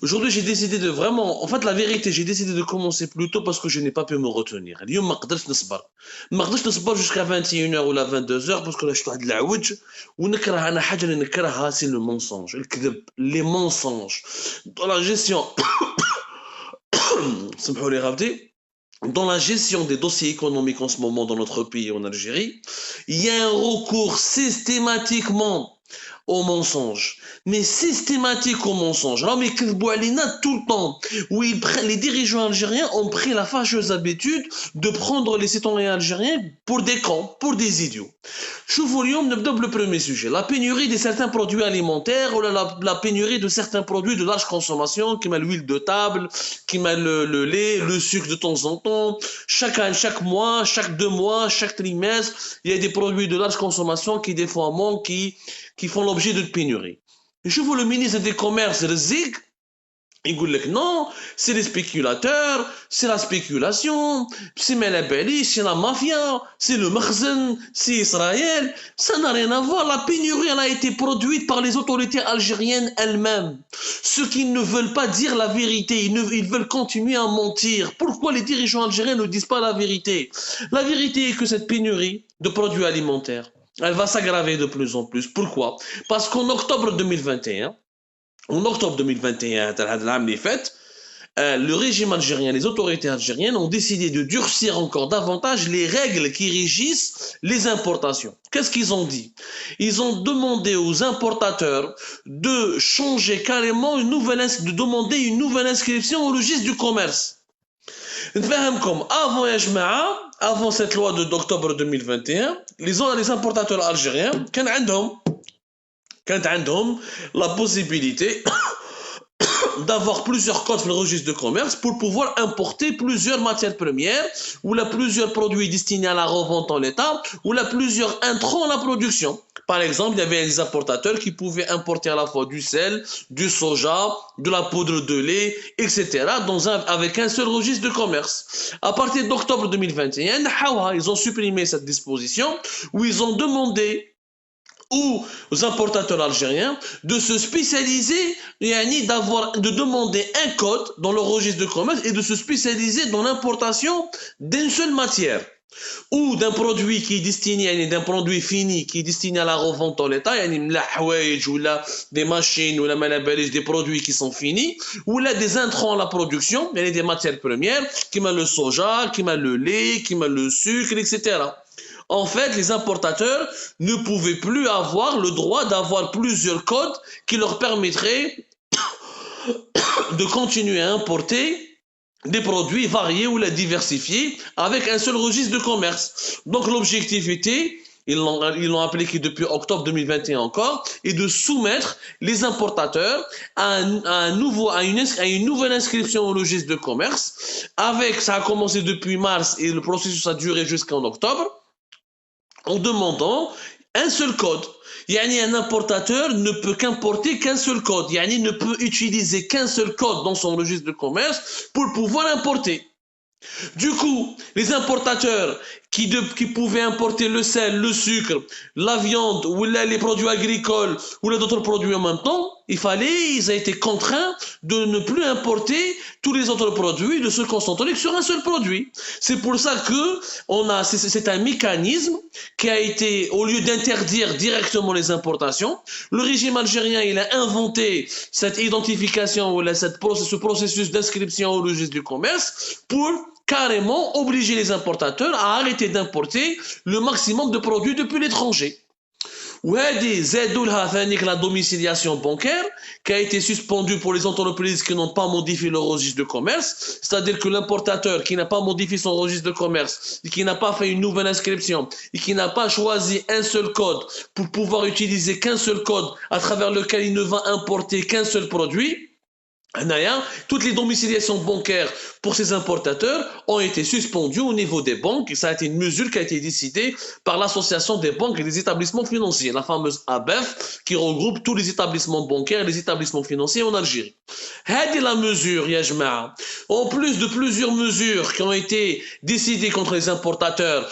Aujourd'hui, j'ai décidé de vraiment, en fait, la vérité, j'ai décidé de commencer plus tôt parce que je n'ai pas pu me retenir. اليوم ما قدرتش نصبر. ما قدرتش نصبر jusqu'à 21h ou 22h parce que là, je suis واحد العوج ونكره انا حاجه اللي نكرهها سي لو mensonge, الكذب, les mensonges. Dans la gestion, سمحوا لي غلطي. Dans la gestion des dossiers économiques en ce moment dans notre pays en Algérie, il y a un recours systématiquement au mensonge, mais systématique au mensonge. Alors, mais tout le temps, où les dirigeants algériens ont pris la fâcheuse habitude de prendre les citoyens algériens pour des cons, pour des idiots. شوفوا اليوم نبدأ le premier sujet, la pénurie de certains produits alimentaires ou la pénurie de certains produits de large consommation, qui met l'huile de table, qui met le lait, le sucre de temps en temps, chaque mois, chaque 2 mois, chaque trimestre, il y a des produits de large consommation qui des fois manquent, qui font l'objet de pénurie. Et je vois le ministre des Commerces, Rizig, il dit que non, c'est les spéculateurs, c'est la spéculation, c'est Melabeli, c'est la mafia, c'est le Makhzen, c'est Israël. Ça n'a rien à voir. La pénurie, elle a été produite par les autorités algériennes elles-mêmes. Ceux qui ne veulent pas dire la vérité, ils veulent continuer à mentir. Pourquoi les dirigeants algériens ne disent pas la vérité? La vérité est que cette pénurie de produits alimentaires, elle va s'aggraver de plus en plus. Pourquoi? Parce qu'en octobre 2021, le régime algérien, les autorités algériennes ont décidé de durcir encore davantage les règles qui régissent les importations. Qu'est-ce qu'ils ont dit? Ils ont demandé aux importateurs de changer carrément de demander une nouvelle inscription au registre du commerce. Avant cette loi d'octobre 2021, les importateurs algériens, كانت عندهم la possibilité d'avoir plusieurs codes dans le registre de commerce pour pouvoir importer plusieurs matières premières ou là plusieurs produits destinés à la revente en l'état ou là plusieurs intrants à la production. Par exemple, il y avait des importateurs qui pouvaient importer à la fois du sel, du soja, de la poudre de lait, etc. avec un seul registre de commerce. À partir d'octobre 2021, ils ont supprimé cette disposition où ils ont demandé aux importateurs algériens de se spécialiser, de demander un code dans le registre de commerce et de se spécialiser dans l'importation d'une seule matière ou d'un produit qui est destiné, d'un produit fini qui est destiné à la revente en l'état, ou des machines ou des produits qui sont finis, ou là des intrants à la production, des matières premières, qui met le soja, qui met le lait, qui met le sucre, etc. En fait, les importateurs ne pouvaient plus avoir le droit d'avoir plusieurs codes qui leur permettraient de continuer à importer des produits variés ou les diversifiés avec un seul registre de commerce. Donc l'objectif était, ils l'ont appliqué depuis octobre 2021 encore, et de soumettre les importateurs à une nouvelle inscription au registre de commerce. Ça a commencé depuis mars et le processus a duré jusqu'en octobre, en demandant un seul code. Un importateur ne peut qu'importer qu'un seul code. Ne peut utiliser qu'un seul code dans son registre de commerce pour pouvoir importer. Du coup, les importateurs qui pouvaient importer le sel, le sucre, la viande ou les produits agricoles ou d'autres produits en même temps, ils ont été contraints de ne plus importer tous les autres produits, de se concentrer sur un seul produit. C'est pour ça que c'est un mécanisme qui a été, au lieu d'interdire directement les importations, le régime algérien, il a inventé cette identification ou ce processus d'inscription au registre du commerce pour carrément obliger les importateurs à arrêter d'importer le maximum de produits depuis l'étranger. La domiciliation bancaire qui a été suspendue pour les entreprises qui n'ont pas modifié leur registre de commerce, c'est-à-dire que l'importateur qui n'a pas modifié son registre de commerce et qui n'a pas fait une nouvelle inscription et qui n'a pas choisi un seul code pour pouvoir utiliser qu'un seul code à travers lequel il ne va importer qu'un seul produit, toutes les domiciliations bancaires pour ces importateurs ont été suspendues au niveau des banques et ça a été une mesure qui a été décidée par l'association des banques et des établissements financiers, la fameuse ABEF, qui regroupe tous les établissements bancaires et les établissements financiers en Algérie. La mesure, en plus de plusieurs mesures qui ont été décidées contre les importateurs,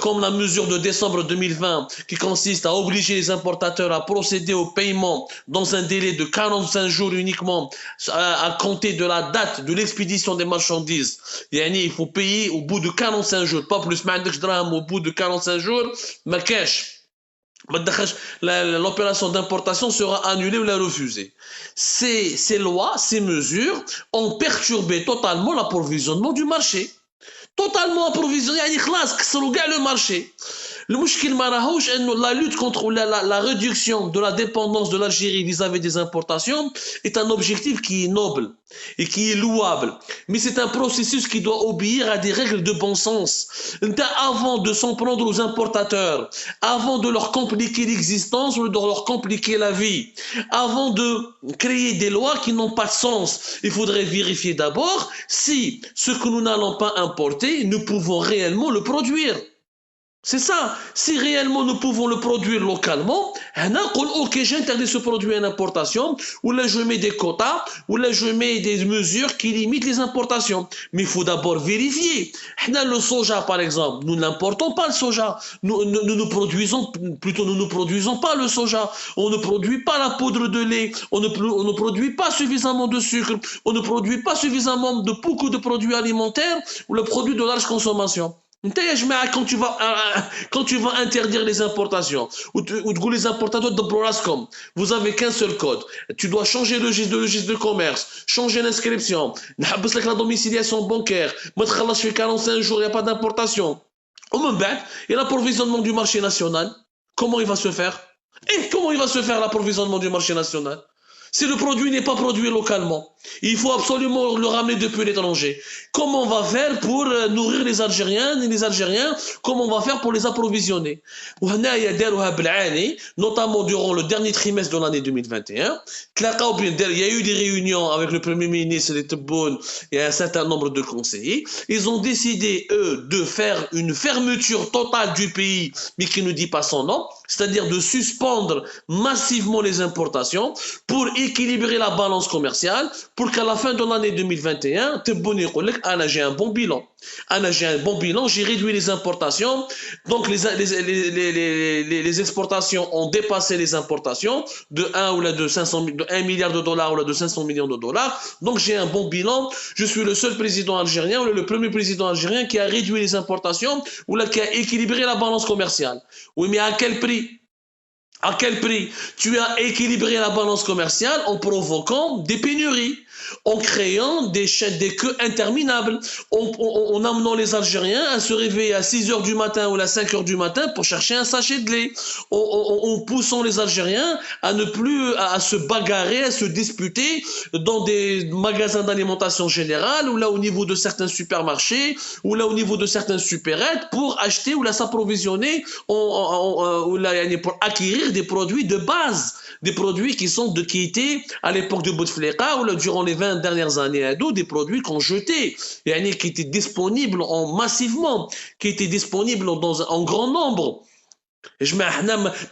comme la mesure de décembre 2020 qui consiste à obliger les importateurs à procéder au paiement dans un délai de 45 jours uniquement à compter de la date de l'expédition des marchandises. Il faut payer au bout de 45 jours, pas plus. Au bout de 45 jours, ma cash. L'opération d'importation sera annulée ou la refusée. Ces lois, ces mesures ont perturbé totalement l'approvisionnement du marché. Totalement approvisionné, يعني خلاص كسروا كاع le marché. المشكل ما راهوش انه la lutte contre la réduction de la dépendance de l'Algérie vis-à-vis des importations est un objectif qui est noble et qui est louable, mais c'est un processus qui doit obéir à des règles de bon sens. Avant de s'en prendre aux importateurs, avant de leur compliquer l'existence ou de leur compliquer la vie, avant de créer des lois qui n'ont pas de sens, il faudrait vérifier d'abord si ce que nous n'allons pas importer, nous pouvons réellement le produire. C'est ça. Si réellement nous pouvons le produire localement, ok, j'interdis ce produit en importation, ou là je mets des quotas, ou là je mets des mesures qui limitent les importations. Mais il faut d'abord vérifier. Le soja, par exemple, nous n'importons pas le soja. Nous ne produisons pas le soja. On ne produit pas la poudre de lait. On ne produit pas suffisamment de sucre. On ne produit pas suffisamment de beaucoup de produits alimentaires ou le produit de large consommation. Quand tu vas interdire les importations ou les importateurs de Brorascom, vous avez qu'un seul code. Tu dois changer le registre de commerce, changer l'inscription, la domiciliation bancaire, mettre 45 jours, il n'y a pas d'importation. Et l'approvisionnement du marché national, comment il va se faire? Et comment il va se faire l'approvisionnement du marché national? Si le produit n'est pas produit localement, il faut absolument le ramener depuis l'étranger. Comment on va faire pour nourrir les Algériens et les Algériens? Comment on va faire pour les approvisionner? Notamment durant le dernier trimestre de l'année 2021, il y a eu des réunions avec le Premier ministre et un certain nombre de conseillers. Ils ont décidé, eux, de faire une fermeture totale du pays, mais qui ne dit pas son nom, c'est-à-dire de suspendre massivement les importations pour équilibrer la balance commerciale, pour qu'à la fin de l'année 2021, j'ai un bon bilan. J'ai réduit les importations, donc les exportations ont dépassé les importations de 1 milliard de dollars ou là de 500 millions de dollars. Donc j'ai un bon bilan. Je suis le seul président algérien ou le premier président algérien qui a réduit les importations ou là qui a équilibré la balance commerciale. Oui, mais à quel prix? À quel prix? Tu as équilibré la balance commerciale en provoquant des pénuries, en créant des queues interminables, en amenant les Algériens à se réveiller à 6 h du matin ou à 5 h du matin pour chercher un sachet de lait, en poussant les Algériens à ne plus à se bagarrer, à se disputer dans des magasins d'alimentation générale ou là au niveau de certains supermarchés ou là au niveau de certaines supérettes pour acheter ou là s'approvisionner pour acquérir des produits de base, des produits qui étaient à l'époque de Bouteflika ou là, durant les 20 dernières années, des produits qu'on jetait, qui étaient disponibles massivement, qui étaient disponibles en grand nombre.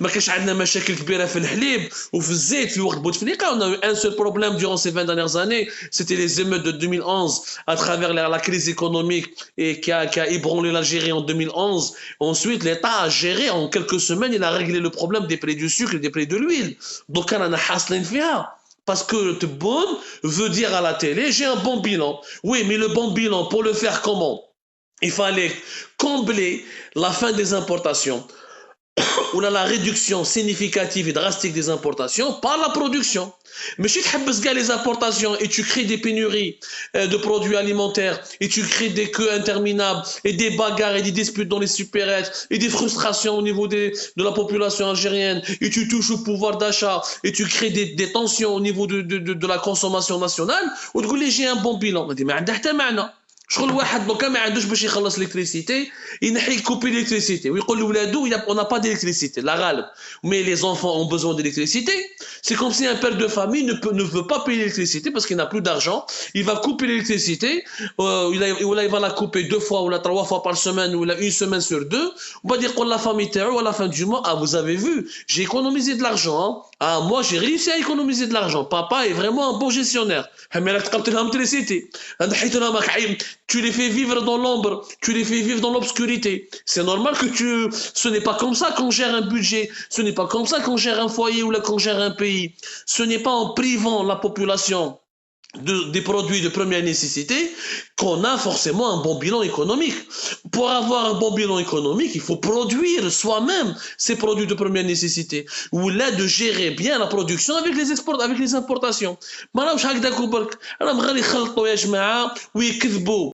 ما كانش عندنا مشاكل كبيره في الحليب وفي الزيت في وقت بوتفليقه. On a eu un seul problème durant ces 20 dernières années, c'était les émeutes de 2011 à travers la crise économique et qui a ébranlé l'Algérie en 2011. Ensuite, l'État a géré en quelques semaines, il a réglé le problème des prix du sucre et des prix de l'huile. Donc on a حاصلين فيها. Parce que Tebboune veut dire à la télé, j'ai un bon bilan. Oui, mais le bon bilan, pour le faire comment? Il fallait combler la fin des importations ou la réduction significative et drastique des importations par la production. Mais si tu as les importations et tu crées des pénuries de produits alimentaires et tu crées des queues interminables et des bagarres et des disputes dans les supérettes et des frustrations au niveau de la population algérienne et tu touches au pouvoir d'achat et tu crées des tensions au niveau de la consommation nationale, ou tu dis j'ai un bon bilan. On dit mais شغل واحد دوكا ما عندوش باش يخلص l'électricité ينحي يكوبي l'électricité ويقول لولادو on n'a pas d'électricité la غالب mais les enfants ont besoin d'électricité. C'est comme si un père de famille ne veut pas payer l'électricité parce qu'il n'a plus d'argent, il va couper l'électricité, il va la couper 2 fois ou 3 fois par semaine ou une semaine sur 2. On va dire qu'on la famille à la fin du mois, ah vous avez vu, j'ai économisé de l'argent, hein. Ah, moi, j'ai réussi à économiser de l'argent. Papa est vraiment un bon gestionnaire. Tu les fais vivre dans l'ombre, tu les fais vivre dans l'obscurité. C'est normal que ce n'est pas comme ça qu'on gère un budget, ce n'est pas comme ça qu'on gère un foyer ou là qu'on gère un pays. Ce n'est pas en privant la population des produits de première nécessité qu'on a forcément un bon bilan économique. Pour avoir un bon bilan économique, il faut produire soi-même ces produits de première nécessité ou là de gérer bien la production avec les importations. ما راهوش هكذاك وبرك، راهم غير يخلطوا يا جماعه ويكذبوا.